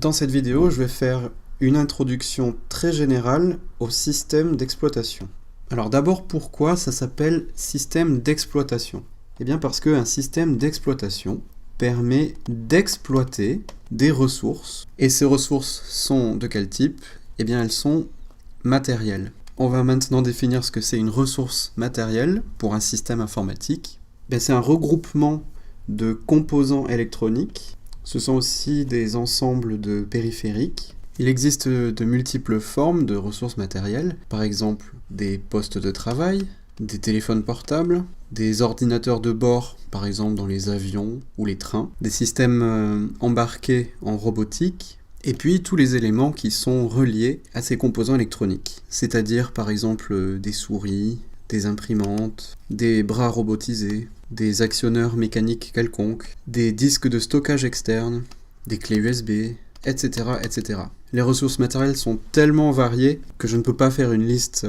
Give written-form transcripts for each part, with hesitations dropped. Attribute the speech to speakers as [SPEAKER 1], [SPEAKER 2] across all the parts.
[SPEAKER 1] Dans cette vidéo, je vais faire une introduction très générale au système d'exploitation. Alors d'abord, pourquoi ça s'appelle système d'exploitation? Eh bien parce qu'un système d'exploitation permet d'exploiter des ressources. Et ces ressources sont de quel type? Eh bien elles sont matérielles. On va maintenant définir ce que c'est une ressource matérielle pour un système informatique. C'est un regroupement de composants électroniques. Ce sont aussi des ensembles de périphériques. Il existe de multiples formes de ressources matérielles, par exemple des postes de travail, des téléphones portables, des ordinateurs de bord, par exemple dans les avions ou les trains, des systèmes embarqués en robotique, et puis tous les éléments qui sont reliés à ces composants électroniques, c'est-à-dire par exemple des souris, des imprimantes, des bras robotisés, des actionneurs mécaniques quelconques, des disques de stockage externes, des clés USB, etc., etc. Les ressources matérielles sont tellement variées que je ne peux pas faire une liste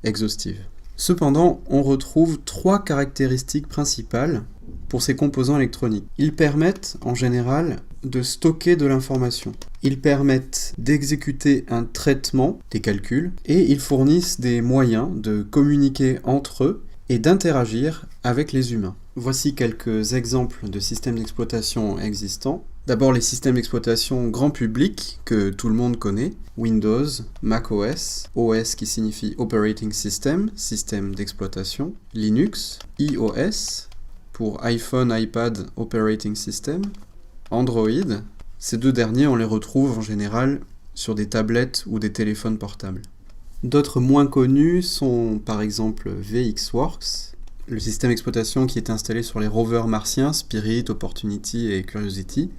[SPEAKER 1] exhaustive. Cependant, on retrouve trois caractéristiques principales pour ces composants électroniques. Ils permettent, en général, de stocker de l'information. Ils permettent d'exécuter un traitement, des calculs, et ils fournissent des moyens de communiquer entre eux et d'interagir avec les humains. Voici quelques exemples de systèmes d'exploitation existants. D'abord les systèmes d'exploitation grand public que tout le monde connaît, Windows, macOS, OS qui signifie Operating System, système d'exploitation, Linux, iOS pour iPhone, iPad, Operating System, Android. Ces deux derniers on les retrouve en général sur des tablettes ou des téléphones portables. D'autres moins connus sont par exemple VxWorks, le système d'exploitation qui est installé sur les rovers martiens Spirit, Opportunity et Curiosity,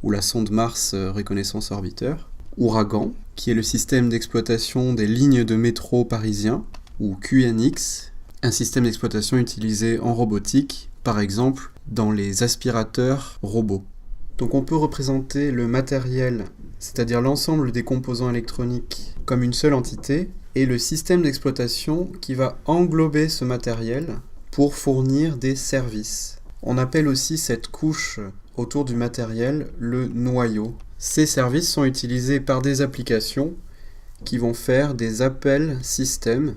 [SPEAKER 1] ou la sonde Mars Reconnaissance Orbiter, Ouragan, qui est le système d'exploitation des lignes de métro parisiens, ou QNX, un système d'exploitation utilisé en robotique, par exemple dans les aspirateurs robots. Donc on peut représenter le matériel, c'est-à-dire l'ensemble des composants électroniques, comme une seule entité, et le système d'exploitation qui va englober ce matériel pour fournir des services. On appelle aussi cette couche autour du matériel le noyau. Ces services sont utilisés par des applications qui vont faire des appels système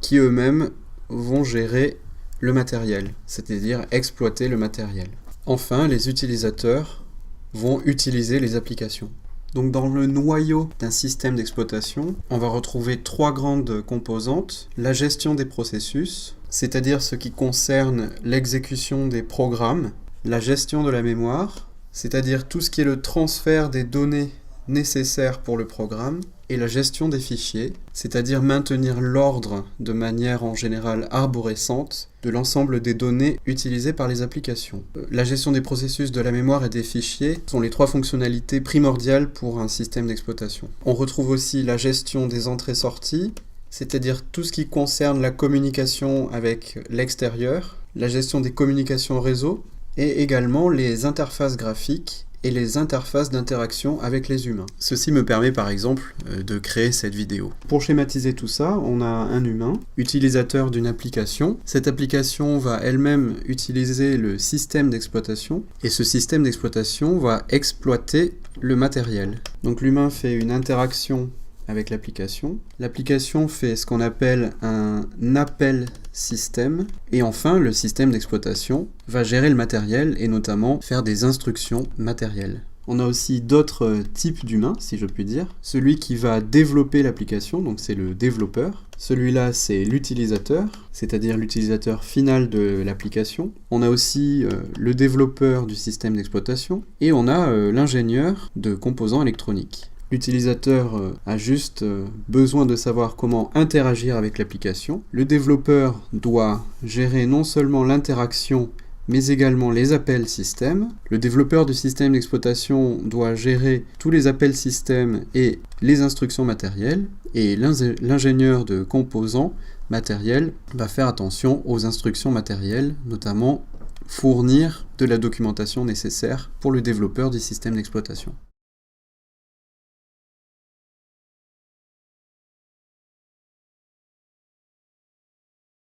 [SPEAKER 1] qui eux-mêmes vont gérer le matériel, c'est-à-dire exploiter le matériel. Enfin, les utilisateurs vont utiliser les applications. Donc dans le noyau d'un système d'exploitation, on va retrouver trois grandes composantes. La gestion des processus, c'est-à-dire ce qui concerne l'exécution des programmes. La gestion de la mémoire, c'est-à-dire tout ce qui est le transfert des données nécessaires pour le programme. Et la gestion des fichiers, c'est-à-dire maintenir l'ordre de manière en général arborescente de l'ensemble des données utilisées par les applications. La gestion des processus de la mémoire et des fichiers sont les trois fonctionnalités primordiales pour un système d'exploitation. On retrouve aussi la gestion des entrées-sorties, c'est-à-dire tout ce qui concerne la communication avec l'extérieur, la gestion des communications réseau, et également les interfaces graphiques et les interfaces d'interaction avec les humains. Ceci me permet par exemple de créer cette vidéo. Pour schématiser tout ça, on a un humain, utilisateur d'une application. Cette application va elle-même utiliser le système d'exploitation et ce système d'exploitation va exploiter le matériel. Donc l'humain fait une interaction avec l'application. L'application fait ce qu'on appelle un appel système. Et enfin, le système d'exploitation va gérer le matériel et notamment faire des instructions matérielles. On a aussi d'autres types d'humains, si je puis dire. Celui qui va développer l'application, donc c'est le développeur. Celui-là, c'est l'utilisateur, c'est-à-dire l'utilisateur final de l'application. On a aussi le développeur du système d'exploitation. Et on a l'ingénieur de composants électroniques. L'utilisateur a juste besoin de savoir comment interagir avec l'application. Le développeur doit gérer non seulement l'interaction, mais également les appels système. Le développeur du système d'exploitation doit gérer tous les appels système et les instructions matérielles. Et l'ingénieur de composants matériels va faire attention aux instructions matérielles, notamment fournir de la documentation nécessaire pour le développeur du système d'exploitation.